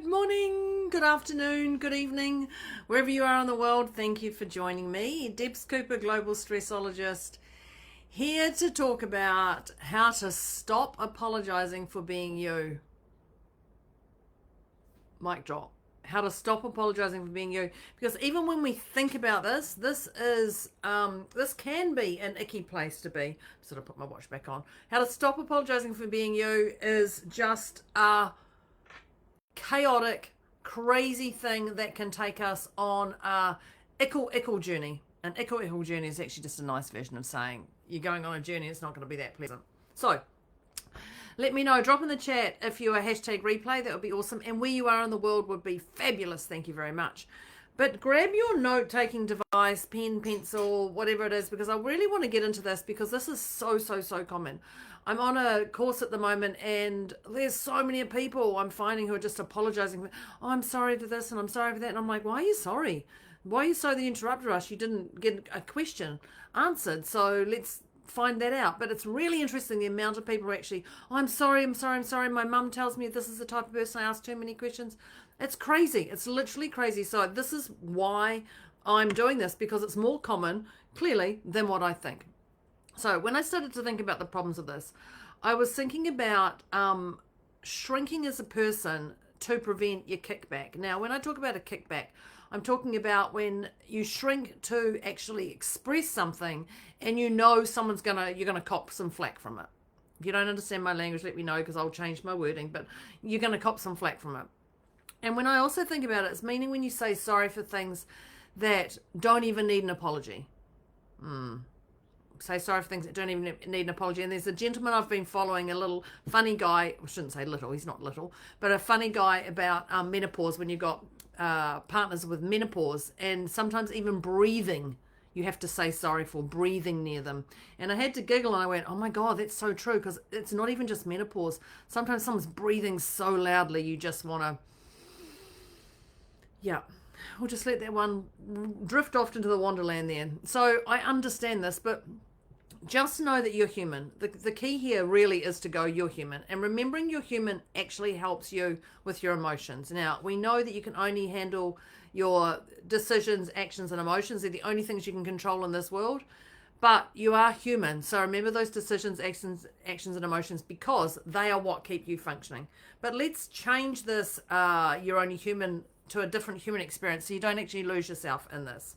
Good morning, good afternoon, good evening, wherever you are in the world. Thank you for joining me, Debs Cooper, global stressologist, here to talk about how to stop apologizing for being you. Mic drop. How to stop apologizing for being you. Because even when we think about this can be an icky place to be. Sort of put my watch back on. How to stop apologizing for being you is just a chaotic, crazy thing that can take us on a ickle journey. An ickle journey is actually just a nice version of saying you're going on a journey, it's not going to be that pleasant. So let me know, drop in the chat if you're a hashtag replay, that would be awesome, and where you are in the world would be fabulous. Thank you very much. But grab your note-taking device, pen, pencil, whatever it is, because I really want to get into this, because this is so common. I'm on a course at the moment, and there's so many people I'm finding who are just apologizing. Oh, I'm sorry for this, and I'm sorry for that. And I'm like, why are you sorry? Why are you sorry that you interrupted us? You didn't get a question answered, so let's find that out. But it's really interesting the amount of people who actually, oh, I'm sorry. My mum tells me this is the type of person I ask too many questions. It's crazy. It's literally crazy. So this is why I'm doing this, because it's more common, clearly, than what I think. So when I started to think about the problems of this, I was thinking about shrinking as a person to prevent your kickback. Now, when I talk about a kickback, I'm talking about when you shrink to actually express something and you know you're gonna cop some flack from it. If you don't understand my language, let me know, because I'll change my wording, but you're gonna cop some flack from it. And when I also think about it, it's meaning when you say sorry for things that don't even need an apology. Say sorry for things that don't even need an apology. And there's a gentleman I've been following, a little funny guy, I shouldn't say little, he's not little, but a funny guy about menopause, when you've got partners with menopause, and sometimes even breathing, you have to say sorry for breathing near them. And I had to giggle, and I went, oh my God, that's so true, because it's not even just menopause. Sometimes someone's breathing so loudly you just want to, yeah, we'll just let that one drift off into the wonderland there. So I understand this, but just know that you're human. The key here really is to go, you're human. And remembering you're human actually helps you with your emotions. Now, we know that you can only handle your decisions, actions, and emotions. They're the only things you can control in this world. But you are human. So remember those decisions, actions, and emotions, because they are what keep you functioning. But let's change this, you're only human, to a different human experience, so you don't actually lose yourself in this.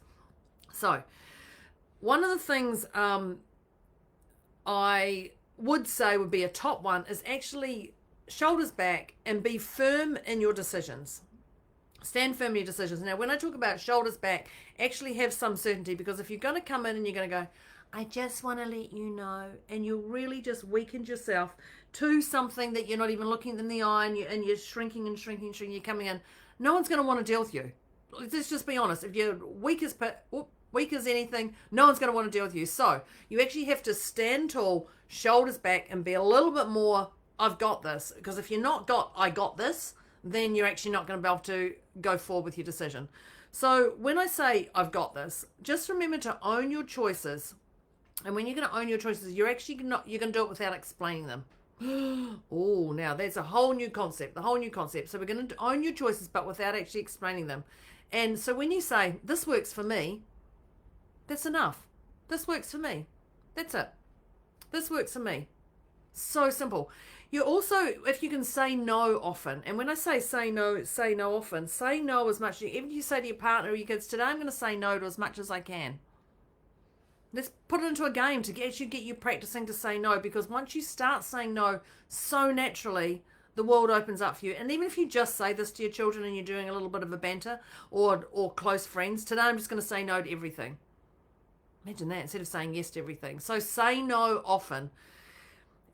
So one of the things I would say would be a top one is actually shoulders back and be firm in your decisions. Stand firm in your decisions. Now, when I talk about shoulders back, actually have some certainty, because if you're going to come in and you're going to go, I just want to let you know, and you really just weakened yourself to something that you're not even looking in the eye, and you're shrinking, you're coming in, no one's going to want to deal with you. Let's just be honest. If you're weak as anything, no one's going to want to deal with you. So you actually have to stand tall, shoulders back, and be a little bit more, I've got this. Because if you're not got, I got this, then you're actually not going to be able to go forward with your decision. So when I say I've got this, just remember to own your choices. And when you're going to own your choices, you're going to do it without explaining them. Oh, now that's a whole new concept, So we're going to own your choices, but without actually explaining them. And so when you say, this works for me, that's enough. This works for me. That's it. This works for me. So simple. You also, if you can say no often, and when I say no often, say no as much, even if you say to your partner or your kids, today I'm going to say no to as much as I can. Let's put it into a game to get you practicing to say no, because once you start saying no so naturally, the world opens up for you. And even if you just say this to your children and you're doing a little bit of a banter, or close friends, today I'm just going to say no to everything. Imagine that, instead of saying yes to everything. So say no often.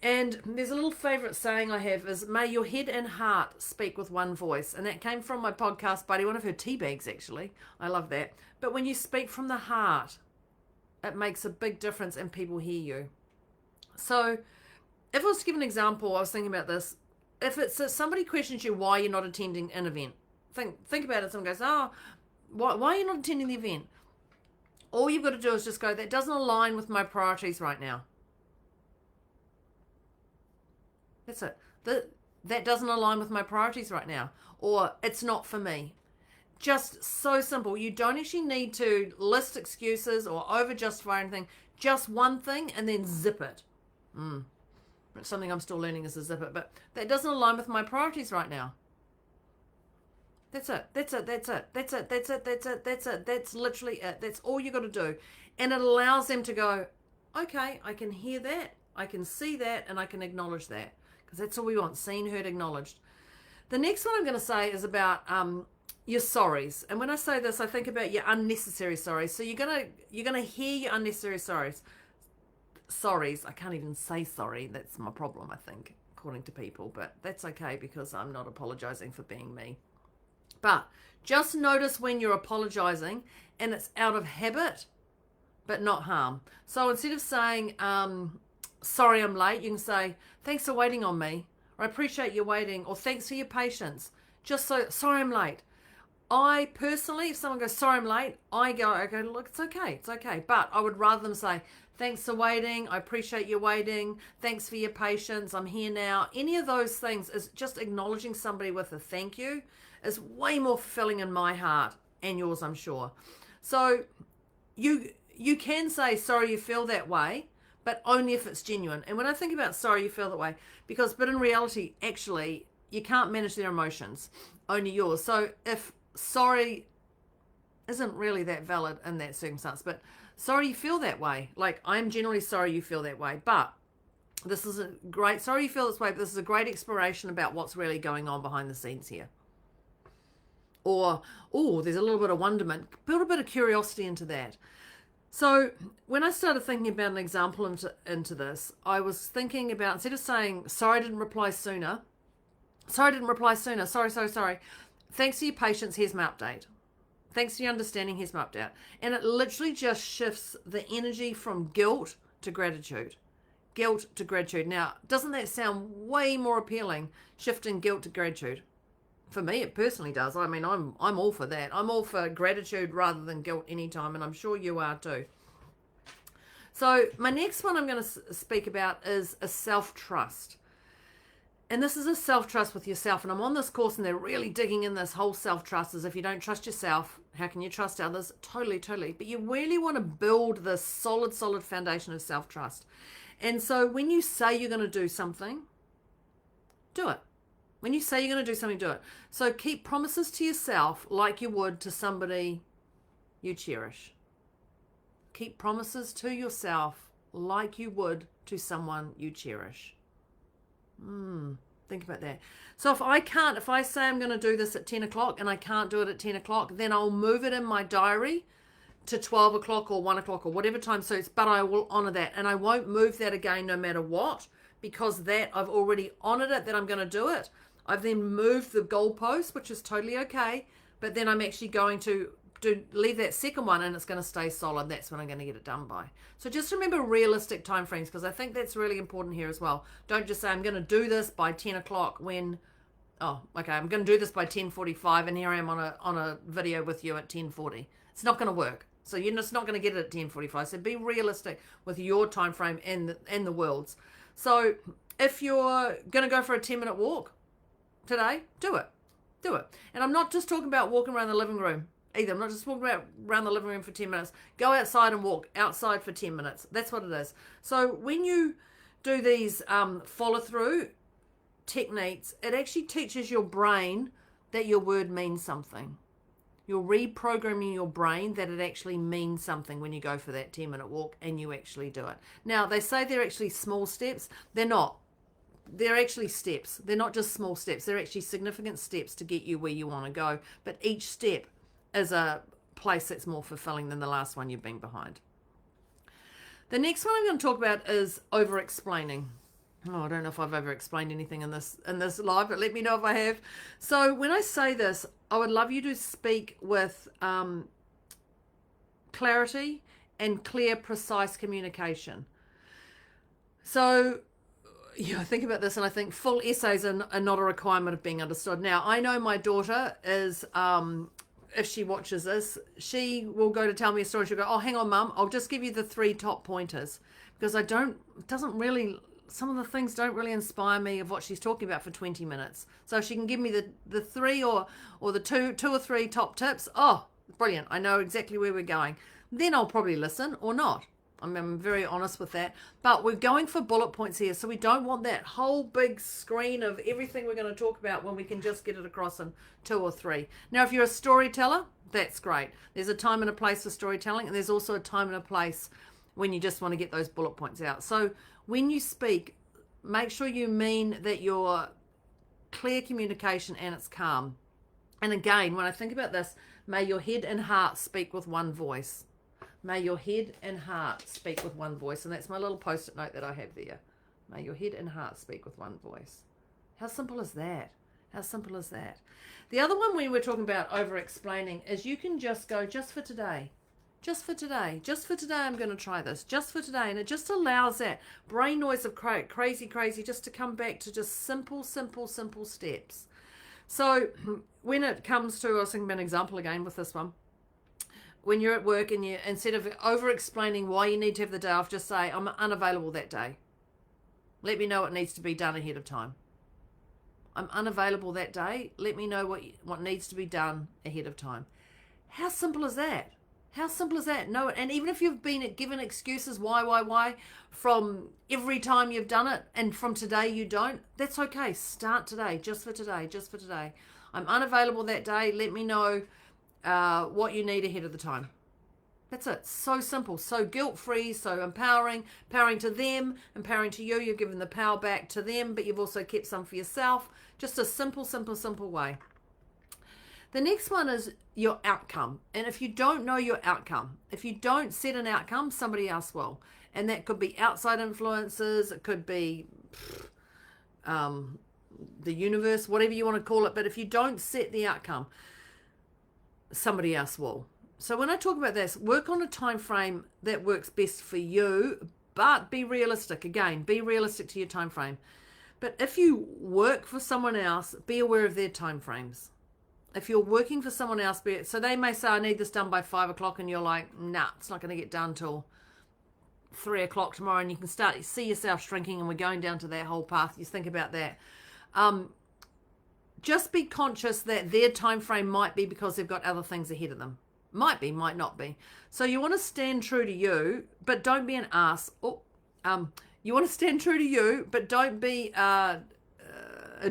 And there's a little favourite saying I have is, may your head and heart speak with one voice. And that came from my podcast buddy, one of her tea bags actually. I love that. But when you speak from the heart, it makes a big difference and people hear you. So if I was to give an example, I was thinking about this. If it's somebody questions you why you're not attending an event, think about it. Someone goes, oh, why are you not attending the event? All you've got to do is just go, that doesn't align with my priorities right now. That's it. that doesn't align with my priorities right now, or it's not for me. Just so simple. You don't actually need to list excuses or over justify anything. Just one thing and then zip it. It's something I'm still learning is to zip it, but that doesn't align with my priorities right now. That's it. That's it. That's it. That's it. That's it. That's it. That's it. That's literally it. That's all you got to do. And it allows them to go, okay, I can hear that, I can see that, and I can acknowledge that. Because that's all we want, seen, heard, acknowledged. The next one I'm going to say is about your sorries. And when I say this, I think about your unnecessary sorries. So you're gonna hear your unnecessary sorries. I can't even say sorry. That's my problem, I think, according to people. But that's okay because I'm not apologizing for being me. But just notice when you're apologizing and it's out of habit, but not harm. So instead of saying, sorry I'm late, you can say, thanks for waiting on me, or I appreciate you waiting, or thanks for your patience. Just so, sorry I'm late. I personally, if someone goes, sorry I'm late, I go, look, it's okay. But I would rather them say, thanks for waiting, I appreciate you waiting, thanks for your patience, I'm here now. Any of those things is just acknowledging somebody with a thank you is way more fulfilling in my heart and yours, I'm sure. So you can say, sorry you feel that way, but only if it's genuine. And when I think about sorry you feel that way, but in reality, actually, you can't manage their emotions, only yours. So if sorry isn't really that valid in that circumstance, but sorry you feel that way. Like, I'm generally sorry you feel that way, but this is a great, sorry you feel this way, but this is a great exploration about what's really going on behind the scenes here. Or, oh, there's a little bit of wonderment, build a bit of curiosity into that. So when I started thinking about an example into this, I was thinking about, instead of saying, sorry I didn't reply sooner, sorry. Thanks for your patience, here's my update. Thanks for your understanding, here's my update. And it literally just shifts the energy from guilt to gratitude. Guilt to gratitude. Now, doesn't that sound way more appealing, shifting guilt to gratitude? For me, it personally does. I mean, I'm all for that. I'm all for gratitude rather than guilt anytime, and I'm sure you are too. So my next one I'm going to speak about is a self-trust. And this is a self-trust with yourself. And I'm on this course and they're really digging in this whole self-trust, as if you don't trust yourself, how can you trust others? Totally. But you really want to build this solid foundation of self-trust. And so when you say you're going to do something, do it. When you say you're going to do something, do it. So keep promises to yourself like you would to somebody you cherish. Keep promises to yourself like you would to someone you cherish. Think about that. So if I say I'm going to do this at 10 o'clock and I can't do it at 10 o'clock, then I'll move it in my diary to 12 o'clock or 1 o'clock or whatever time suits, but I will honor that. And I won't move that again no matter what, because that I've already honored it, that I'm going to do it. I've then moved the goalpost, which is totally okay, but then I'm actually going to leave that second one and it's going to stay solid. That's when I'm going to get it done by. So just remember realistic time frames, because I think that's really important here as well. Don't just say I'm going to do this by 10 o'clock when, oh, okay, I'm going to do this by 10:45 and here I am on a video with you at 10:40. It's not going to work. So you're just not going to get it at 10:45. So be realistic with your time frame and the world's. So if you're going to go for a 10-minute walk today, do it. And I'm not just talking about walking around the living room either. I'm not just walking around the living room for 10 minutes. Go outside and walk outside for 10 minutes. That's what it is. So when you do these follow through techniques, it actually teaches your brain that your word means something. You're reprogramming your brain that it actually means something when you go for that 10-minute walk and you actually do it. Now, they say they're actually small steps. They're not. They're actually steps. They're not just small steps. They're actually significant steps to get you where you want to go. But each step is a place that's more fulfilling than the last one you've been behind. The next one I'm going to talk about is over-explaining. Oh, I don't know if I've over-explained anything in this live, but let me know if I have. So when I say this, I would love you to speak with clarity and clear, precise communication. So I think about this and I think full essays are not a requirement of being understood. Now, I know my daughter is, if she watches this, she will go to tell me a story. She'll go, oh, hang on, Mum, I'll just give you the 3 top pointers, because it doesn't really some of the things don't really inspire me of what she's talking about for 20 minutes. So if she can give me the three or the two or three top tips, oh, brilliant. I know exactly where we're going. Then I'll probably listen or not. I'm very honest with that. But we're going for bullet points here, so we don't want that whole big screen of everything we're going to talk about when we can just get it across in 2 or 3. Now, if you're a storyteller, that's great. There's a time and a place for storytelling, and there's also a time and a place when you just want to get those bullet points out. So when you speak, make sure you mean that you're clear communication and it's calm. And again, when I think about this, may your head and heart speak with one voice. May your head and heart speak with one voice. And that's my little post-it note that I have there. May your head and heart speak with one voice. How simple is that? How simple is that? The other one when we're talking about over-explaining is you can just go, just for today. Just for today. Just for today I'm going to try this. Just for today. And it just allows that brain noise of crazy just to come back to just simple steps. So when it comes to, I was thinking about an example again with this one. When you're at work and you, instead of over-explaining why you need to have the day off, just say, I'm unavailable that day. Let me know what needs to be done ahead of time. I'm unavailable that day. Let me know what needs to be done ahead of time. How simple is that? How simple is that? No, and even if you've been given excuses, why, from every time you've done it, and from today you don't, that's okay. Start today, just for today. I'm unavailable that day. Let me know what you need ahead of the time. That's it. So simple, so guilt-free, so empowering to them, empowering to you. You've given the power back to them, but you've also kept some for yourself. Just a simple way. The next one is your outcome. And if you don't know your outcome, if you don't set an outcome, somebody else will. And that could be outside influences, it could be the universe, whatever you want to call it. But if you don't set the outcome, somebody else will. So when I talk about this, work on a time frame that works best for you, but be realistic. Again, be realistic to your time frame. But if you work for someone else, be aware of their time frames. If you're working for someone else, so they may say, I need this done by 5 o'clock, and you're like, nah, it's not going to get done till 3 o'clock tomorrow, and you can start see yourself shrinking, and we're going down to that whole path. You think about that. Just be conscious that their time frame might be because they've got other things ahead of them. Might be, might not be. So you want to stand true to you, but don't be an ass. You want to stand true to you, but don't be a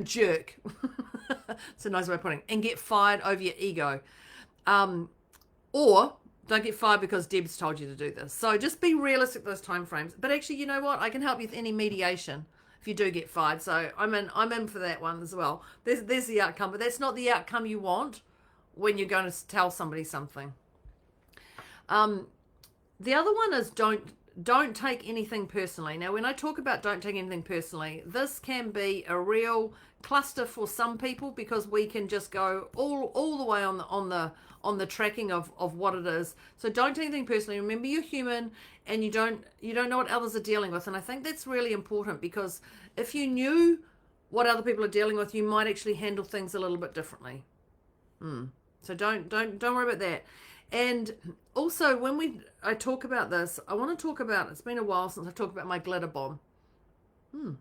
jerk. It's a nice way of putting it. And get fired over your ego. Or don't get fired because Deb's told you to do this. So just be realistic with those time frames. But actually, you know what? I can help you with any mediation if you do get fired. So I'm in for that one as well. There's the outcome, but that's not the outcome you want when you're going to tell somebody something. The other one is don't take anything personally. Now, when I talk about don't take anything personally, this can be a real cluster for some people because we can just go all the way on the tracking of what it is. So don't take anything personally. Remember, you're human, and you don't know what others are dealing with. And I think that's really important, because if you knew what other people are dealing with, you might actually handle things a little bit differently. So don't worry about that. And also, when I talk about this, I want to talk about, it's been a while since I've talked about my glitter bomb.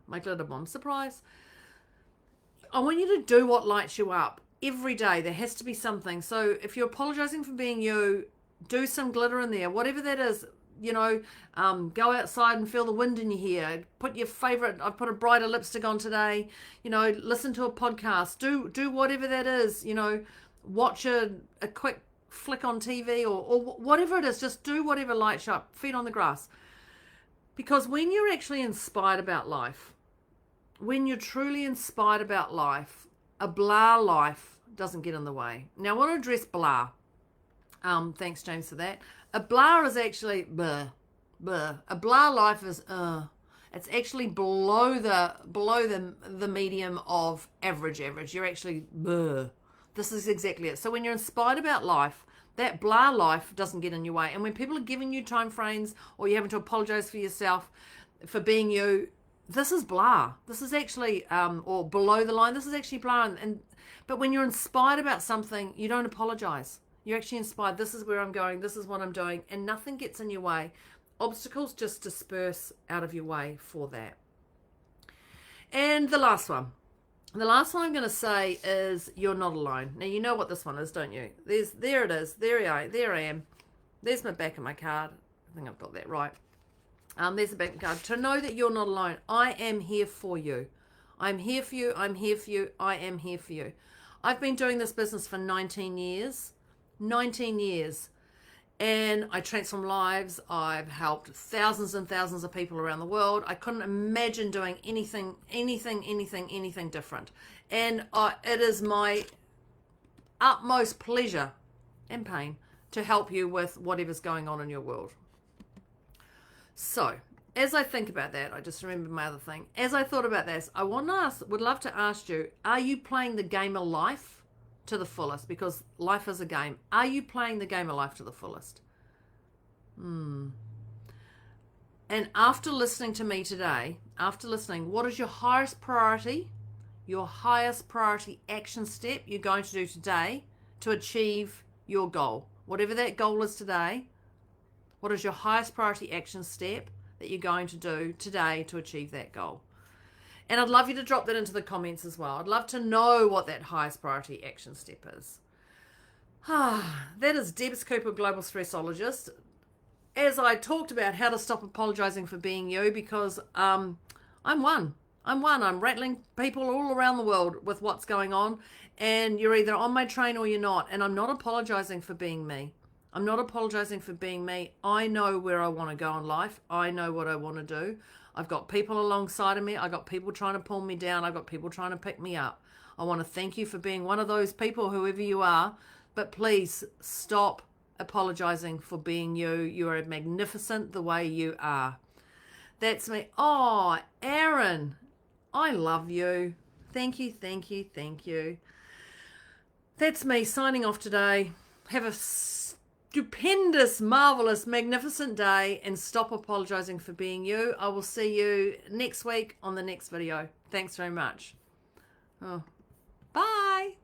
My glitter bomb. Surprise. I want you to do what lights you up. Every day there has to be something. So if you're apologizing for being you, do some glitter in there. Whatever that is, go outside and feel the wind in your hair. Put your favorite, I've put a brighter lipstick on today. Listen to a podcast. Do whatever that is. Watch a quick flick on TV or whatever it is. Just do whatever lights you up. Feet on the grass. Because when you're actually inspired about life, when you're truly inspired about life, a blah life doesn't get in the way. Now, I want to address blah. Thanks, James, for that. A blah is actually blah. A blah life is it's actually below the medium of average. You're actually blah. This is exactly it. So when you're inspired about life, that blah life doesn't get in your way. And when people are giving you time frames, or you're having to apologize for yourself for being you, this is blah. This is actually, or below the line, this is actually blah. But when you're inspired about something, you don't apologize. You're actually inspired. This is where I'm going. This is what I'm doing. And nothing gets in your way. Obstacles just disperse out of your way for that. And the last one. The last one I'm going to say is you're not alone. Now, you know what this one is, don't you? There it is. There I am. There's my back of my card. I think I've got that right. There's the back of the card. To know that you're not alone. I am here for you. I'm here for you. I'm here for you. I am here for you. I've been doing this business for 19 years. 19 years. And I transform lives. I've helped thousands and thousands of people around the world. I couldn't imagine doing anything different. And it is my utmost pleasure and pain to help you with whatever's going on in your world. So, as I think about that, I just remembered my other thing. As I thought about this, I would love to ask you, are you playing the game of life to the fullest? Because life is a game. Are you playing the game of life to the fullest? And after listening to me today, what is your highest priority action step you're going to do today to achieve your goal? Whatever that goal is today, what is your highest priority action step that you're going to do today to achieve that goal? And I'd love you to drop that into the comments as well. I'd love to know what that highest priority action step is. That is Debs Cooper, Global Stressologist. As I talked about how to stop apologizing for being you, because I'm one. I'm rattling people all around the world with what's going on, and you're either on my train or you're not. And I'm not apologizing for being me. I'm not apologizing for being me. I know where I want to go in life. I know what I want to do. I've got people alongside of me. I've got people trying to pull me down. I've got people trying to pick me up. I want to thank you for being one of those people, whoever you are. But please stop apologizing for being you. You are magnificent the way you are. That's me. Oh, Aaron, I love you. Thank you, thank you, thank you. That's me signing off today. Have a stupendous, marvelous, magnificent day, and stop apologizing for being you. I will see you next week on the next video. Thanks very much. Bye.